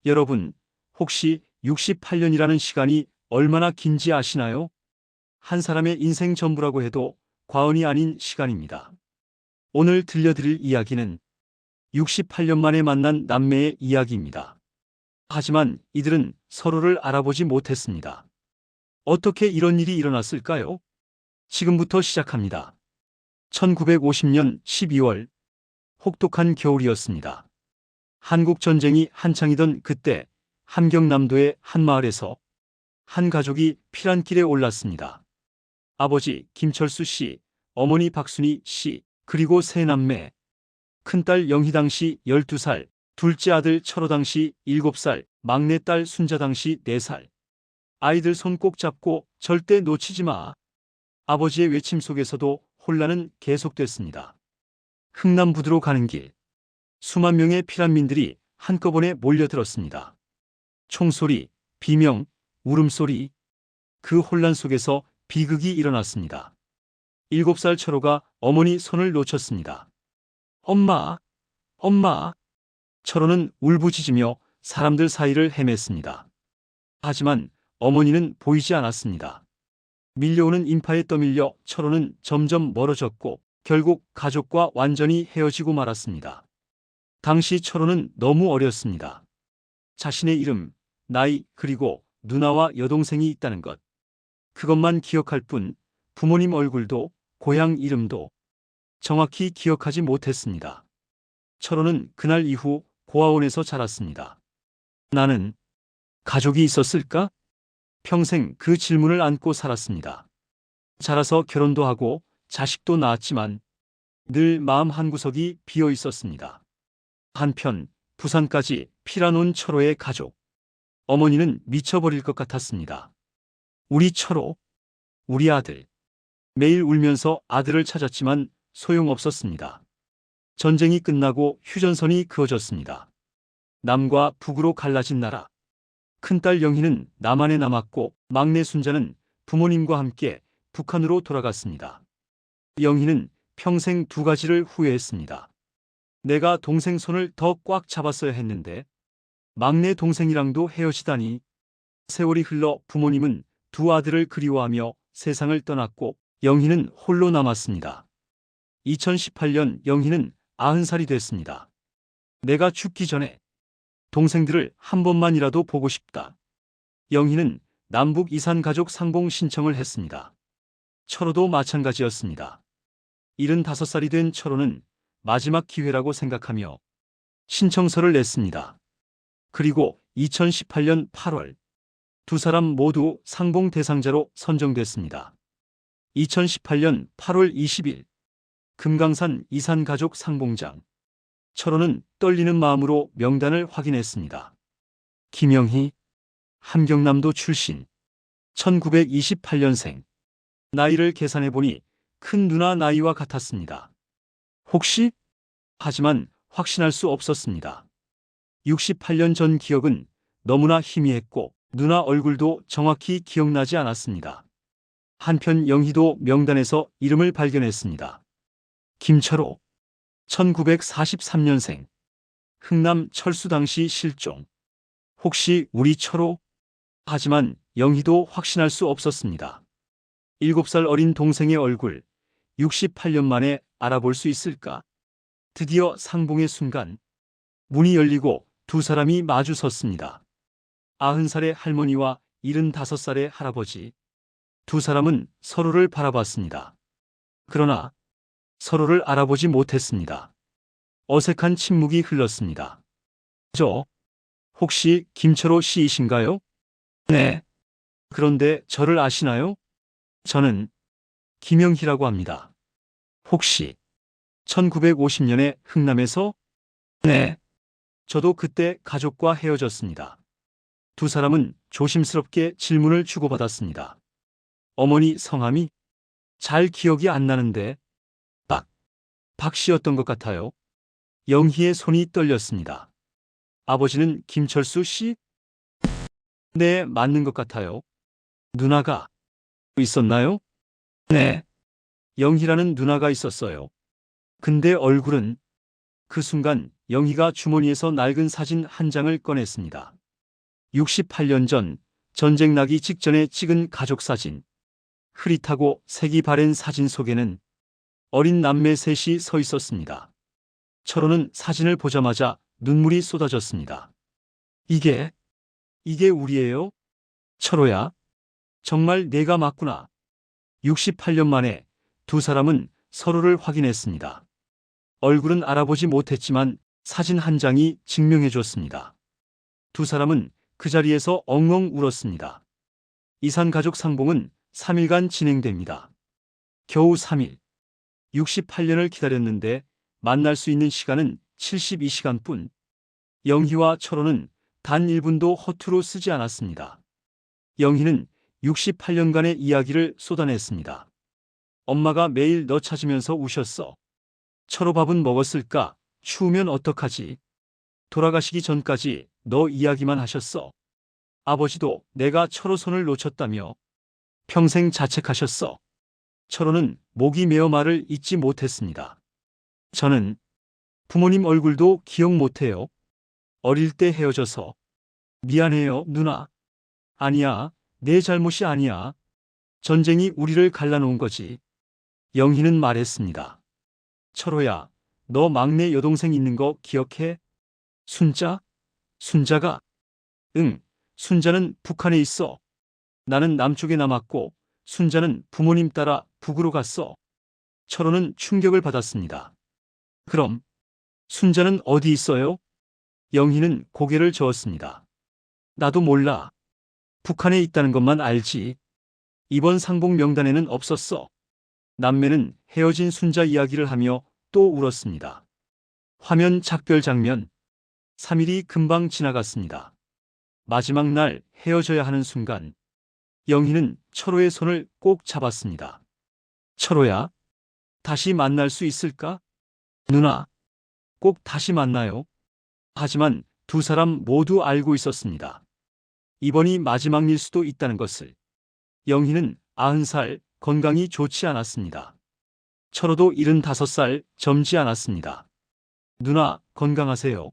여러분, 혹시 68년이라는 시간이 얼마나 긴지 아시나요? 한 사람의 인생 전부라고 해도 과언이 아닌 시간입니다. 오늘 들려드릴 이야기는 68년 만에 만난 남매의 이야기입니다. 하지만 이들은 서로를 알아보지 못했습니다. 어떻게 이런 일이 일어났을까요? 지금부터 시작합니다. 1950년 12월, 혹독한 겨울이었습니다. 한국 전쟁이 한창이던 그때 함경남도의 한 마을에서 한 가족이 피란길에 올랐습니다. 아버지 김철수 씨, 어머니 박순희 씨, 그리고 세 남매. 큰딸 영희 당시 12살, 둘째 아들 철호 당시 7살, 막내딸 순자 당시 4살. 아이들 손 꼭 잡고 절대 놓치지 마. 아버지의 외침 속에서도 혼란은 계속됐습니다. 흥남부두로 가는 길. 수만 명의 피란민들이 한꺼번에 몰려들었습니다. 총소리, 비명, 울음소리. 그 혼란 속에서 비극이 일어났습니다. 7살 철호가 어머니 손을 놓쳤습니다. 엄마, 엄마. 철호는 울부짖으며 사람들 사이를 헤맸습니다. 하지만 어머니는 보이지 않았습니다. 밀려오는 인파에 떠밀려 철호는 점점 멀어졌고 결국 가족과 완전히 헤어지고 말았습니다. 당시 철호는 너무 어렸습니다. 자신의 이름, 나이, 그리고 누나와 여동생이 있다는 것. 그것만 기억할 뿐 부모님 얼굴도 고향 이름도 정확히 기억하지 못했습니다. 철호는 그날 이후 고아원에서 자랐습니다. 나는 가족이 있었을까? 평생 그 질문을 안고 살았습니다. 자라서 결혼도 하고 자식도 낳았지만 늘 마음 한구석이 비어 있었습니다. 한편 부산까지 피란 온 철호의 가족. 어머니는 미쳐버릴 것 같았습니다. 우리 철호, 우리 아들. 매일 울면서 아들을 찾았지만 소용없었습니다. 전쟁이 끝나고 휴전선이 그어졌습니다. 남과 북으로 갈라진 나라. 큰딸 영희는 남한에 남았고 막내 순자는 부모님과 함께 북한으로 돌아갔습니다. 영희는 평생 두 가지를 후회했습니다. 내가 동생 손을 더 꽉 잡았어야 했는데 막내 동생이랑도 헤어지다니. 세월이 흘러 부모님은 두 아들을 그리워하며 세상을 떠났고 영희는 홀로 남았습니다. 2018년 영희는 90살이 됐습니다. 내가 죽기 전에 동생들을 한 번만이라도 보고 싶다. 영희는 남북 이산 가족 상봉 신청을 했습니다. 철호도 마찬가지였습니다. 75살이 된 철호는 마지막 기회라고 생각하며 신청서를 냈습니다. 그리고 2018년 8월 두 사람 모두 상봉 대상자로 선정됐습니다. 2018년 8월 20일 금강산 이산가족 상봉장. 철호는 떨리는 마음으로 명단을 확인했습니다. 김영희, 함경남도 출신, 1928년생. 나이를 계산해보니 큰 누나 나이와 같았습니다. 혹시? 하지만 확신할 수 없었습니다. 68년 전 기억은 너무나 희미했고 누나 얼굴도 정확히 기억나지 않았습니다. 한편 영희도 명단에서 이름을 발견했습니다. 김철호, 1943년생. 흥남 철수 당시 실종. 혹시 우리 철호? 하지만 영희도 확신할 수 없었습니다. 7살 어린 동생의 얼굴, 68년 만에 알아볼 수 있을까? 드디어 상봉의 순간, 문이 열리고 두 사람이 마주 섰습니다. 90살의 할머니와 75살의 할아버지. 두 사람은 서로를 바라봤습니다. 그러나 서로를 알아보지 못했습니다. 어색한 침묵이 흘렀습니다. 혹시 김철호 씨이신가요? 네. 그런데 저를 아시나요? 저는 김영희라고 합니다. 혹시 1950년에 흥남에서? 네. 저도 그때 가족과 헤어졌습니다. 두 사람은 조심스럽게 질문을 주고받았습니다. 어머니 성함이? 잘 기억이 안 나는데. 박 씨였던 것 같아요. 영희의 손이 떨렸습니다. 아버지는 김철수 씨? 네, 맞는 것 같아요. 누나가 있었나요? 네. 영희라는 누나가 있었어요. 근데 얼굴은. 그 순간 영희가 주머니에서 낡은 사진 한 장을 꺼냈습니다. 68년 전 전쟁 나기 직전에 찍은 가족 사진. 흐릿하고 색이 바랜 사진 속에는 어린 남매 셋이 서 있었습니다. 철호는 사진을 보자마자 눈물이 쏟아졌습니다. 이게 우리예요? 철호야, 정말 내가 맞구나. 68년 만에 두 사람은 서로를 확인했습니다. 얼굴은 알아보지 못했지만 사진 한 장이 증명해 줬습니다. 두 사람은 그 자리에서 엉엉 울었습니다. 이산가족 상봉은 3일간 진행됩니다. 겨우 3일. 68년을 기다렸는데 만날 수 있는 시간은 72시간뿐. 영희와 철호는 단 1분도 허투루 쓰지 않았습니다. 영희는 68년간의 이야기를 쏟아냈습니다. 엄마가 매일 너 찾으면서 우셨어. 철호 밥은 먹었을까? 추우면 어떡하지? 돌아가시기 전까지 너 이야기만 하셨어. 아버지도 내가 철호 손을 놓쳤다며 평생 자책하셨어. 철호는 목이 메어 말을 잇지 못했습니다. 저는 부모님 얼굴도 기억 못해요. 어릴 때 헤어져서. 미안해요, 누나. 아니야, 내 잘못이 아니야. 전쟁이 우리를 갈라놓은 거지. 영희는 말했습니다. 철호야, 너 막내 여동생 있는 거 기억해? 순자? 순자가? 응, 순자는 북한에 있어. 나는 남쪽에 남았고 순자는 부모님 따라 북으로 갔어. 철호는 충격을 받았습니다. 그럼 순자는 어디 있어요? 영희는 고개를 저었습니다. 나도 몰라. 북한에 있다는 것만 알지. 이번 상봉 명단에는 없었어. 남매는 헤어진 순자 이야기를 하며 또 울었습니다. 화면 작별 장면. 3일이 금방 지나갔습니다. 마지막 날 헤어져야 하는 순간 영희는 철호의 손을 꼭 잡았습니다. 철호야, 다시 만날 수 있을까? 누나, 꼭 다시 만나요. 하지만 두 사람 모두 알고 있었습니다. 이번이 마지막일 수도 있다는 것을. 영희는 90살, 건강이 좋지 않았습니다. 철호도 75살, 젊지 않았습니다. 누나, 건강하세요.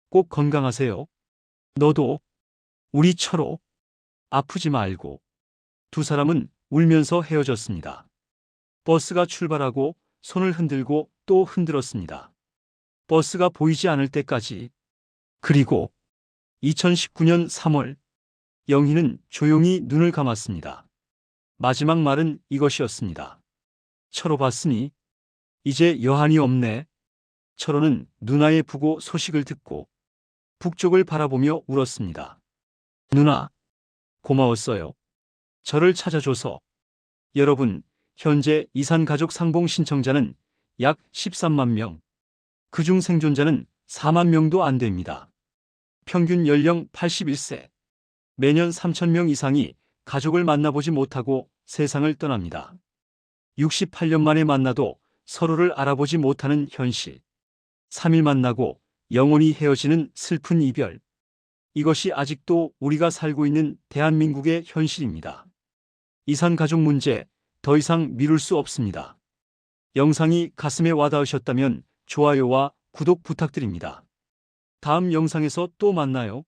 꼭 건강하세요. 너도. 우리 철호. 아프지 말고. 두 사람은 울면서 헤어졌습니다. 버스가 출발하고 손을 흔들고 또 흔들었습니다. 버스가 보이지 않을 때까지. 그리고 2019년 3월 영희는 조용히 눈을 감았습니다. 마지막 말은 이것이었습니다. 철호 봤으니 이제 여한이 없네. 철호는 누나의 부고 소식을 듣고 북쪽을 바라보며 울었습니다. 누나, 고마웠어요. 저를 찾아줘서. 여러분, 현재 이산가족 상봉 신청자는 약 13만 명. 그중 생존자는 4만 명도 안 됩니다. 평균 연령 81세. 매년 3,000명 이상이 가족을 만나보지 못하고 세상을 떠납니다. 68년 만에 만나도 서로를 알아보지 못하는 현실. 3일 만나고 영원히 헤어지는 슬픈 이별. 이것이 아직도 우리가 살고 있는 대한민국의 현실입니다. 이산가족 문제, 더 이상 미룰 수 없습니다. 영상이 가슴에 와닿으셨다면 좋아요와 구독 부탁드립니다. 다음 영상에서 또 만나요.